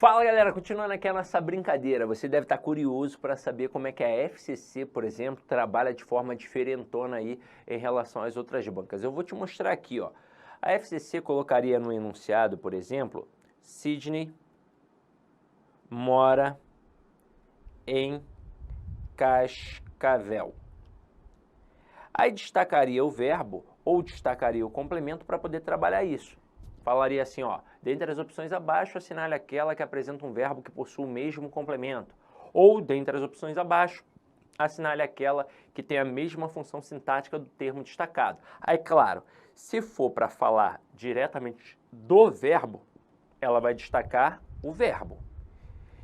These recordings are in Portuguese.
Fala galera, continuando aqui a nossa brincadeira, você deve estar curioso para saber como é que a FCC, por exemplo, trabalha de forma diferentona aí em relação às outras bancas. Eu vou te mostrar aqui, ó. A FCC colocaria no enunciado, por exemplo, Sidney mora em Cascavel. Aí destacaria o verbo ou destacaria o complemento para poder trabalhar isso. Falaria assim, ó, dentre as opções abaixo, assinale aquela que apresenta um verbo que possui o mesmo complemento. Ou, dentre as opções abaixo, assinale aquela que tem a mesma função sintática do termo destacado. Aí, claro, se for para falar diretamente do verbo, ela vai destacar o verbo.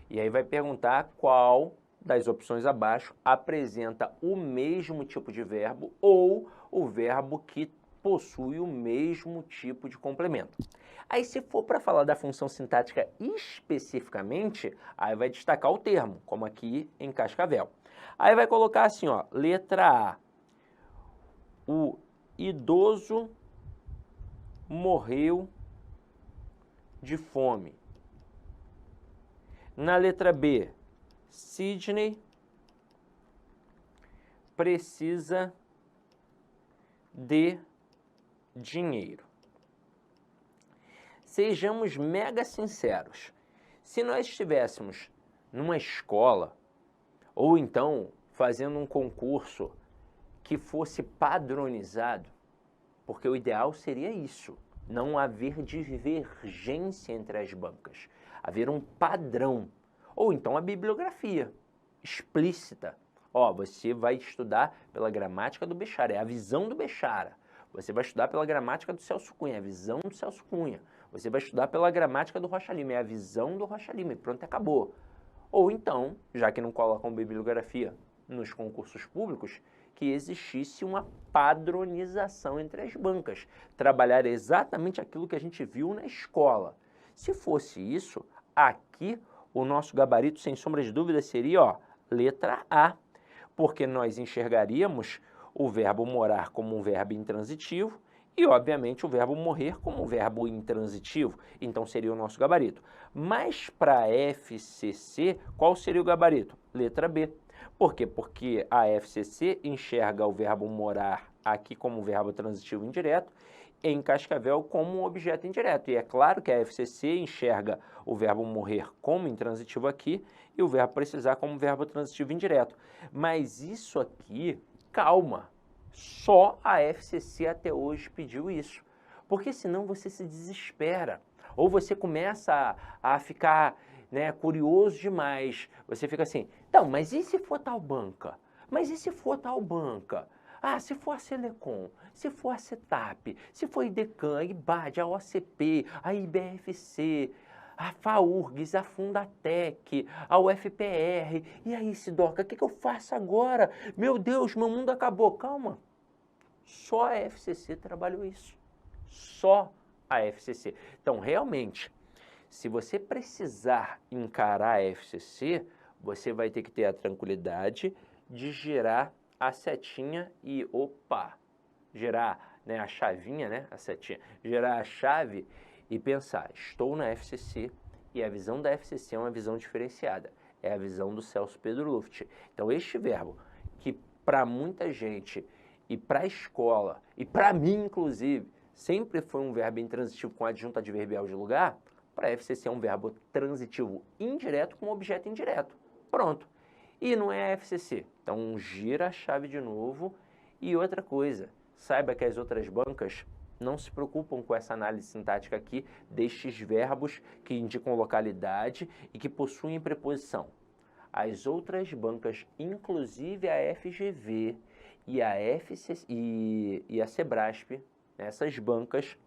E aí vai perguntar qual das opções abaixo apresenta o mesmo tipo de verbo ou o verbo que possui o mesmo tipo de complemento. Aí se for para falar da função sintática especificamente, aí vai destacar o termo, como aqui em Cascavel. Aí vai colocar assim, ó, letra A. O idoso morreu de fome. Na letra B, Sidney precisa de dinheiro. Sejamos mega sinceros. Se nós estivéssemos numa escola ou então fazendo um concurso que fosse padronizado, porque o ideal seria isso, não haver divergência entre as bancas, haver um padrão, ou então a bibliografia explícita. Ó, você vai estudar pela gramática do Bechara, é a visão do Bechara. Você vai estudar pela gramática do Celso Cunha, é a visão do Celso Cunha. Você vai estudar pela gramática do Rocha Lima, é a visão do Rocha Lima, e pronto, acabou. Ou então, já que não colocam bibliografia nos concursos públicos, que existisse uma padronização entre as bancas, trabalhar exatamente aquilo que a gente viu na escola. Se fosse isso, aqui o nosso gabarito, sem sombra de dúvida, seria, ó, letra A, porque nós enxergaríamos o verbo morar como um verbo intransitivo e, obviamente, o verbo morrer como um verbo intransitivo. Então, seria o nosso gabarito. Mas, para a FCC, qual seria o gabarito? Letra B. Por quê? Porque a FCC enxerga o verbo morar aqui como um verbo transitivo indireto, em Cascavel como um objeto indireto. E é claro que a FCC enxerga o verbo morrer como intransitivo aqui e o verbo precisar como verbo transitivo indireto. Mas isso aqui, calma, só a FCC até hoje pediu isso. Porque senão você se desespera. Ou você começa a ficar, né, curioso demais. Você fica assim, então, mas e se for tal banca? Mas e se for tal banca? Ah, se for a Selecom, se for a Cetap, se for a Idecan, a IBAD, a OCP, a IBFC, a FAURGS, a Fundatec, a UFPR. E aí, Sidoca, o que eu faço agora? Meu Deus, meu mundo acabou. Calma. Só a FCC trabalhou isso. Só a FCC. Então, realmente, se você precisar encarar a FCC, você vai ter que ter a tranquilidade de girar a setinha e, opa, girar, né, a chavinha, né, a setinha, girar a chave e pensar, estou na FCC e a visão da FCC é uma visão diferenciada, é a visão do Celso Pedro Luft. Então, este verbo, que para muita gente e para a escola, e para mim, inclusive, sempre foi um verbo intransitivo com adjunto adverbial de lugar, para a FCC é um verbo transitivo indireto com objeto indireto. Pronto. E não é a FCC. Então, gira a chave de novo. E outra coisa, saiba que as outras bancas não se preocupam com essa análise sintática aqui destes verbos que indicam localidade e que possuem preposição. As outras bancas, inclusive a FGV e a FCC e a Sebrasp, essas bancas,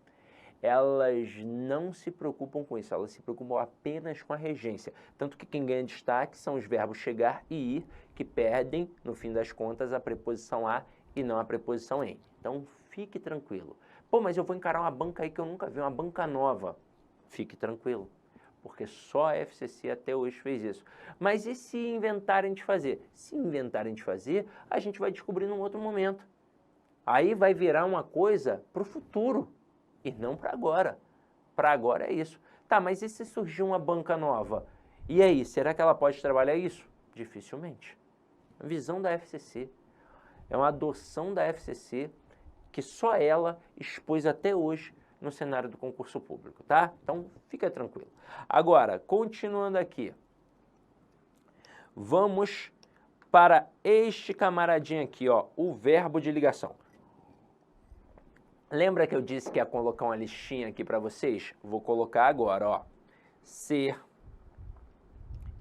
elas não se preocupam com isso, elas se preocupam apenas com a regência. Tanto que quem ganha destaque são os verbos chegar e ir, que perdem, no fim das contas, a preposição a e não a preposição em. Então, fique tranquilo. Pô, mas eu vou encarar uma banca aí que eu nunca vi, uma banca nova. Fique tranquilo, porque só a FCC até hoje fez isso. Mas e se inventarem de fazer? Se inventarem de fazer, a gente vai descobrir num outro momento. Aí vai virar uma coisa para o futuro e não para agora. Para agora é isso. Tá, mas e se surgir uma banca nova? E aí, será que ela pode trabalhar isso? Dificilmente. Visão da FCC. É uma adoção da FCC que só ela expôs até hoje no cenário do concurso público, tá? Então, fica tranquilo. Agora, continuando aqui. Vamos para este camaradinho aqui, ó, o verbo de ligação. Lembra que eu disse que ia colocar uma listinha aqui para vocês? Vou colocar agora, ó. Ser,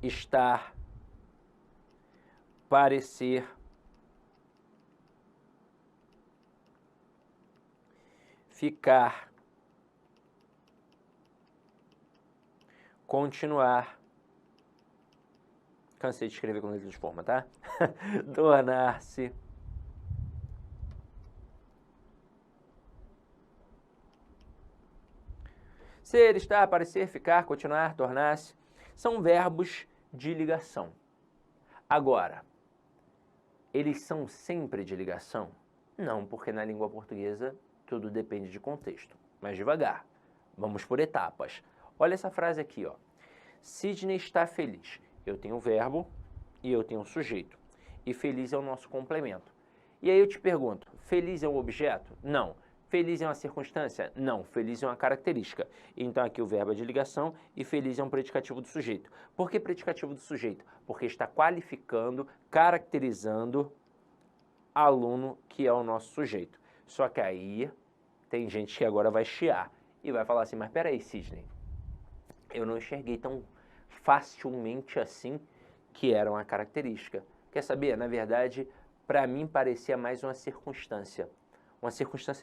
estar, parecer, ficar, continuar. Cansei de escrever com letra de forma, tá? Tornar-se. Ser, estar, parecer, ficar, continuar, tornar-se. São verbos de ligação. Agora, eles são sempre de ligação? Não, porque na língua portuguesa tudo depende de contexto. Mas devagar, vamos por etapas. Olha essa frase aqui, ó. Sidney está feliz. Eu tenho o verbo e eu tenho o sujeito. E feliz é o nosso complemento. E aí eu te pergunto, feliz é um objeto? Não. Feliz é uma circunstância? Não. Feliz é uma característica. Então aqui o verbo é de ligação e feliz é um predicativo do sujeito. Por que predicativo do sujeito? Porque está qualificando, caracterizando aluno que é o nosso sujeito. Só que aí tem gente que agora vai chiar e vai falar assim, mas peraí, Sidney, eu não enxerguei tão facilmente assim que era uma característica. Quer saber? Na verdade, para mim parecia mais uma circunstância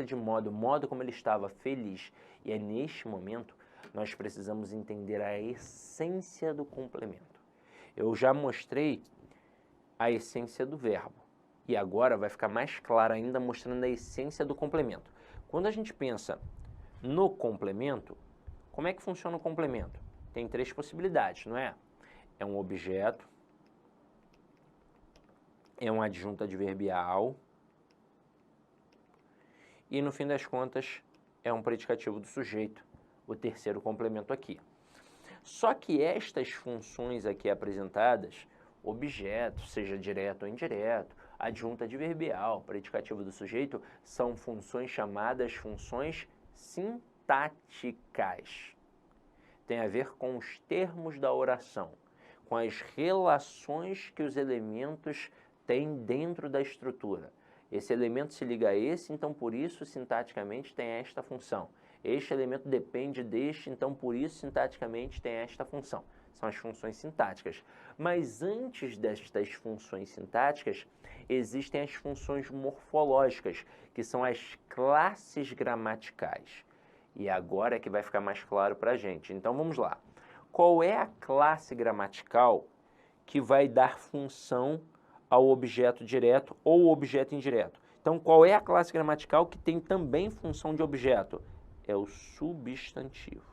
de modo como ele estava feliz. E é neste momento nós precisamos entender a essência do complemento. Eu já mostrei a essência do verbo e agora vai ficar mais claro ainda mostrando a essência do complemento. Quando a gente pensa no complemento, como é que funciona o complemento? Tem três possibilidades, não é? É um objeto, é um adjunto adverbial e, no fim das contas, é um predicativo do sujeito, o terceiro complemento aqui. Só que estas funções aqui apresentadas, objeto, seja direto ou indireto, adjunto adverbial, predicativo do sujeito, são funções chamadas funções sintáticas. Tem a ver com os termos da oração, com as relações que os elementos têm dentro da estrutura. Esse elemento se liga a esse, então por isso sintaticamente tem esta função. Este elemento depende deste, então por isso sintaticamente tem esta função. São as funções sintáticas. Mas antes destas funções sintáticas, existem as funções morfológicas, que são as classes gramaticais. E agora é que vai ficar mais claro para a gente. Então vamos lá. Qual é a classe gramatical que vai dar função ao objeto direto ou objeto indireto? Então qual é a classe gramatical que tem também função de objeto? É o substantivo.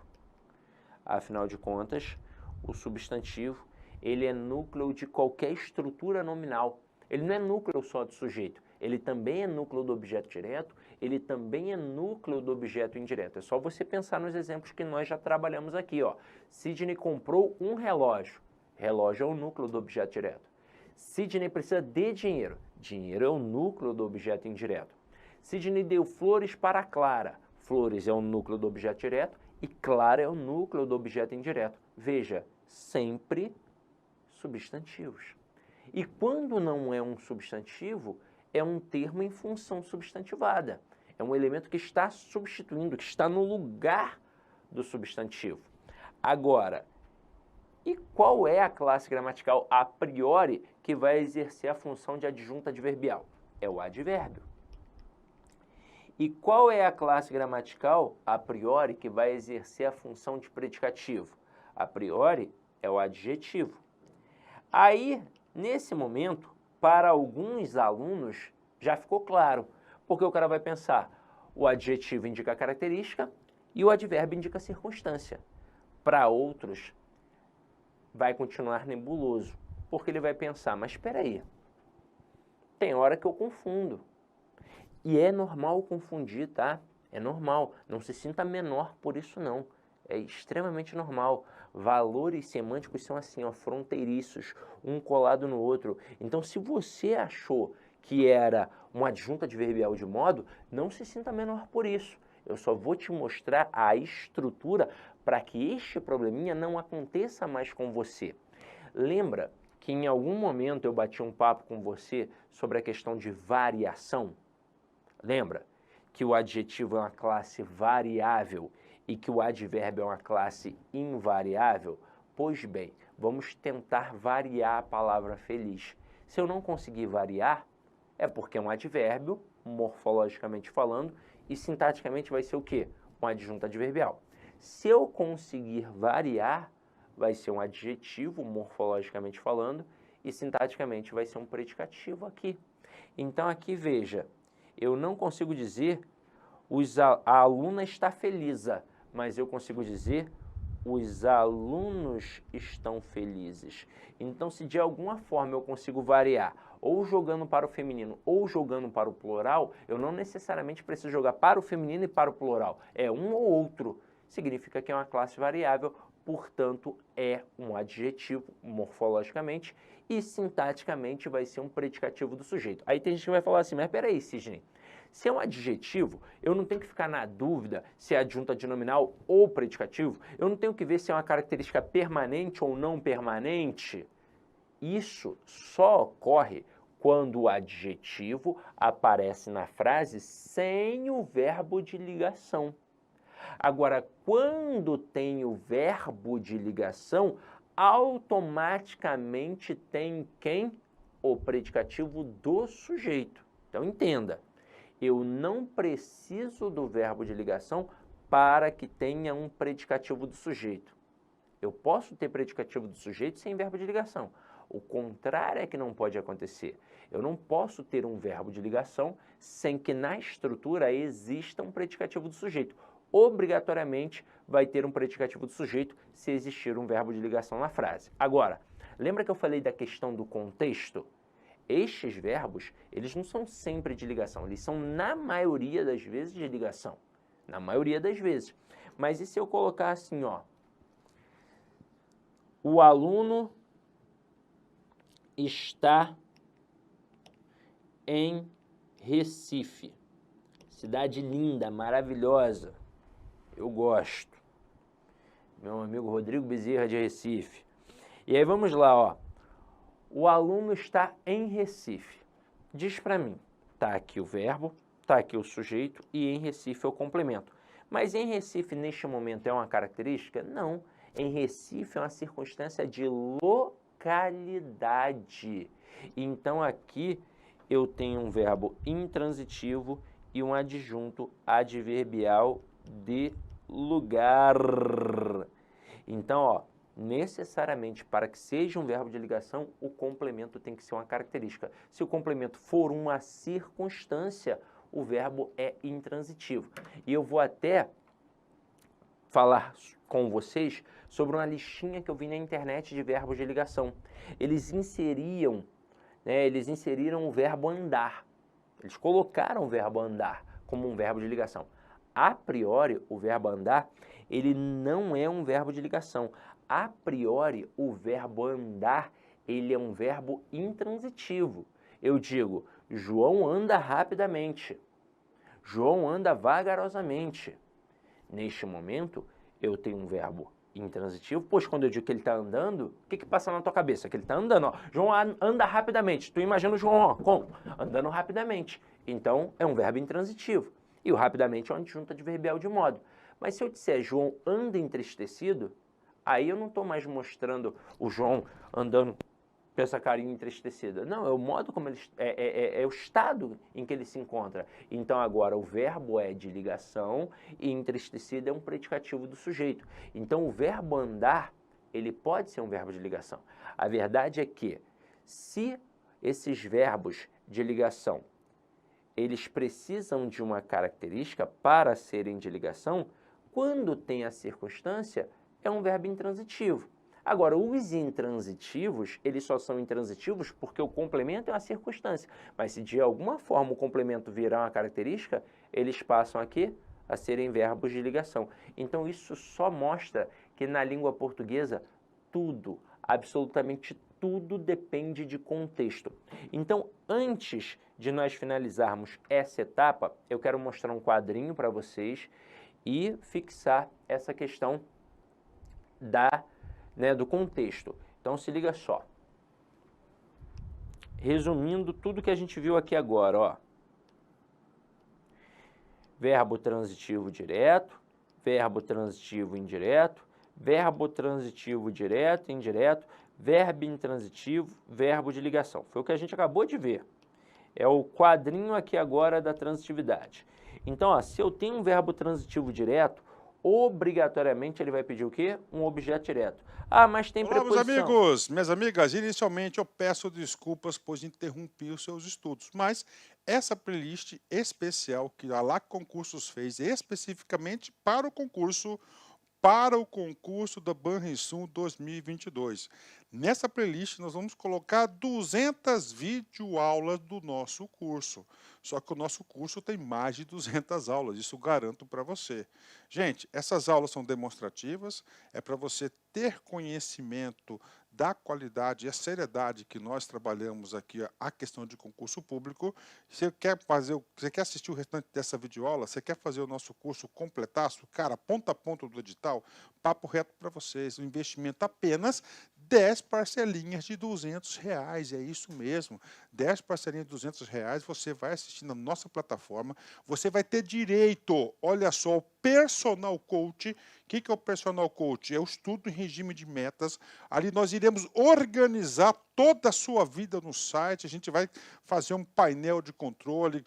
Afinal de contas, o substantivo ele é núcleo de qualquer estrutura nominal. Ele não é núcleo só do sujeito, ele também é núcleo do objeto direto, ele também é núcleo do objeto indireto. É só você pensar nos exemplos que nós já trabalhamos aqui, ó. Sidney comprou um relógio. Relógio é o núcleo do objeto direto. Sidney precisa de dinheiro. Dinheiro é o núcleo do objeto indireto. Sidney deu flores para Clara. Flores é o núcleo do objeto direto e Clara é o núcleo do objeto indireto. Veja, sempre substantivos. E quando não é um substantivo, é um termo em função substantivada. É um elemento que está substituindo, que está no lugar do substantivo. Agora, e qual é a classe gramatical a priori que vai exercer a função de adjunto adverbial? É o advérbio. E qual é a classe gramatical a priori que vai exercer a função de predicativo? A priori é o adjetivo. Aí, nesse momento, para alguns alunos já ficou claro, porque o cara vai pensar, o adjetivo indica a característica e o advérbio indica a circunstância. Para outros, vai continuar nebuloso, porque ele vai pensar, mas espera aí, tem hora que eu confundo. E é normal confundir, tá? É normal, não se sinta menor por isso não. é extremamente normal. Valores semânticos são assim, ó, fronteiriços, um colado no outro. Então, se você achou que era uma adjunta adverbial de modo, não se sinta menor por isso. Eu só vou te mostrar a estrutura para que este probleminha não aconteça mais com você. Lembra que em algum momento eu bati um papo com você sobre a questão de variação? Lembra que o adjetivo é uma classe variável e que o advérbio é uma classe invariável? Pois bem, vamos tentar variar a palavra feliz. Se eu não conseguir variar, é porque é um advérbio, morfologicamente falando, e sintaticamente vai ser o quê? Um adjunto adverbial. Se eu conseguir variar, vai ser um adjetivo, morfologicamente falando, e sintaticamente vai ser um predicativo aqui. Então aqui veja, eu não consigo dizer a aluna está feliz, mas eu consigo dizer os alunos estão felizes. Então, se de alguma forma eu consigo variar, ou jogando para o feminino ou jogando para o plural, eu não necessariamente preciso jogar para o feminino e para o plural. É um ou outro. Significa que é uma classe variável, portanto, é um adjetivo morfologicamente e sintaticamente vai ser um predicativo do sujeito. Aí tem gente que vai falar assim, mas peraí, Sidney, se é um adjetivo, eu não tenho que ficar na dúvida se é adjunta adnominal ou predicativo, eu não tenho que ver se é uma característica permanente ou não permanente. Isso só ocorre quando o adjetivo aparece na frase sem o verbo de ligação. Agora, quando tem o verbo de ligação, automaticamente tem quem? O predicativo do sujeito. Então, entenda. Eu não preciso do verbo de ligação para que tenha um predicativo do sujeito. Eu posso ter predicativo do sujeito sem verbo de ligação. O contrário é que não pode acontecer. Eu não posso ter um verbo de ligação sem que na estrutura exista um predicativo do sujeito. Obrigatoriamente vai ter um predicativo do sujeito se existir um verbo de ligação na frase. Agora, lembra que eu falei da questão do contexto? Estes verbos, eles não são sempre de ligação, eles são na maioria das vezes de ligação. Na maioria das vezes. Mas e se eu colocar assim, ó? O aluno está em Recife. Cidade linda, maravilhosa. Eu gosto. Meu amigo Rodrigo Bezerra de Recife. E aí vamos lá, ó. O aluno está em Recife. Diz para mim, tá aqui o verbo, tá aqui o sujeito e em Recife é o complemento. Mas em Recife, neste momento, é uma característica? Não. Em Recife é uma circunstância de localidade. Então aqui eu tenho um verbo intransitivo e um adjunto adverbial de lugar. Então, ó, necessariamente, para que seja um verbo de ligação, o complemento tem que ser uma característica. Se o complemento for uma circunstância, o verbo é intransitivo. E eu vou até falar com vocês sobre uma listinha que eu vi na internet de verbos de ligação. Eles inseriram o verbo andar. Eles colocaram o verbo andar como um verbo de ligação. A priori, o verbo andar, ele não é um verbo de ligação. A priori, o verbo andar, ele é um verbo intransitivo. Eu digo, João anda rapidamente. João anda vagarosamente. Neste momento, eu tenho um verbo intransitivo, pois quando eu digo que ele está andando, o que passa na tua cabeça? Que ele está andando, ó. João anda rapidamente. Tu imagina o João, ó, como? Andando rapidamente. Então, é um verbo intransitivo. E o rapidamente é uma adjunta adverbial de modo. Mas se eu disser João anda entristecido, aí eu não estou mais mostrando o João andando com essa carinha entristecida. Não, é o modo como ele é o estado em que ele se encontra. Então agora o verbo é de ligação e entristecido é um predicativo do sujeito. Então o verbo andar, ele pode ser um verbo de ligação. A verdade é que se esses verbos de ligação, eles precisam de uma característica para serem de ligação, quando tem a circunstância, é um verbo intransitivo. Agora, os intransitivos, eles só são intransitivos porque o complemento é uma circunstância. Mas se de alguma forma o complemento virar uma característica, eles passam aqui a serem verbos de ligação. Então isso só mostra que na língua portuguesa tudo, absolutamente tudo depende de contexto. Então, antes de nós finalizarmos essa etapa, eu quero mostrar um quadrinho para vocês e fixar essa questão do contexto. Então, se liga só. Resumindo tudo que a gente viu aqui agora, ó. Verbo transitivo direto, verbo transitivo indireto, verbo transitivo direto e indireto, verbo intransitivo, verbo de ligação. Foi o que a gente acabou de ver. É o quadrinho aqui agora da transitividade. Então, ó, se eu tenho um verbo transitivo direto, obrigatoriamente ele vai pedir o quê? Um objeto direto. Ah, mas tem Olá, meus preposição. amigos, minhas amigas. Inicialmente eu peço desculpas por interromper os seus estudos, mas essa playlist especial que a LAC Concursos fez especificamente para o concurso da Banrisul 2022. Nessa playlist nós vamos colocar 200 videoaulas do nosso curso. Só que o nosso curso tem mais de 200 aulas, isso garanto para você. Gente, essas aulas são demonstrativas, é para você ter conhecimento da qualidade e a seriedade que nós trabalhamos aqui a questão de concurso público. Você quer assistir o restante dessa videoaula? Você quer fazer o nosso curso completaço? Cara, ponta a ponta do edital, papo reto para vocês, um investimento apenas 10 parcelinhas de R$200, é isso mesmo. 10 parcelinhas de R$200, você vai assistir na nossa plataforma, você vai ter direito, olha só, o personal coach. O que é o personal coach? É o estudo em regime de metas. Ali nós iremos organizar toda a sua vida no site, a gente vai fazer um painel de controle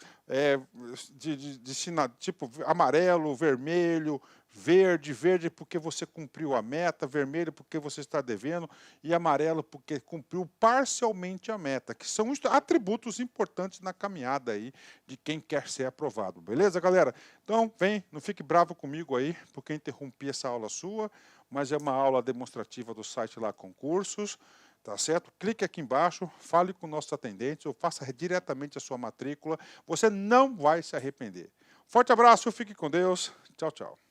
tipo amarelo, vermelho, verde porque você cumpriu a meta, vermelho porque você está devendo e amarelo porque cumpriu parcialmente a meta, que são atributos importantes na caminhada aí de quem quer ser aprovado, beleza, galera? Então, vem, não fique bravo comigo aí, porque interrompi essa aula sua, mas é uma aula demonstrativa do site lá Concursos, tá certo? Clique aqui embaixo, fale com nossos atendentes ou faça diretamente a sua matrícula, você não vai se arrepender. Forte abraço, fique com Deus, tchau, tchau.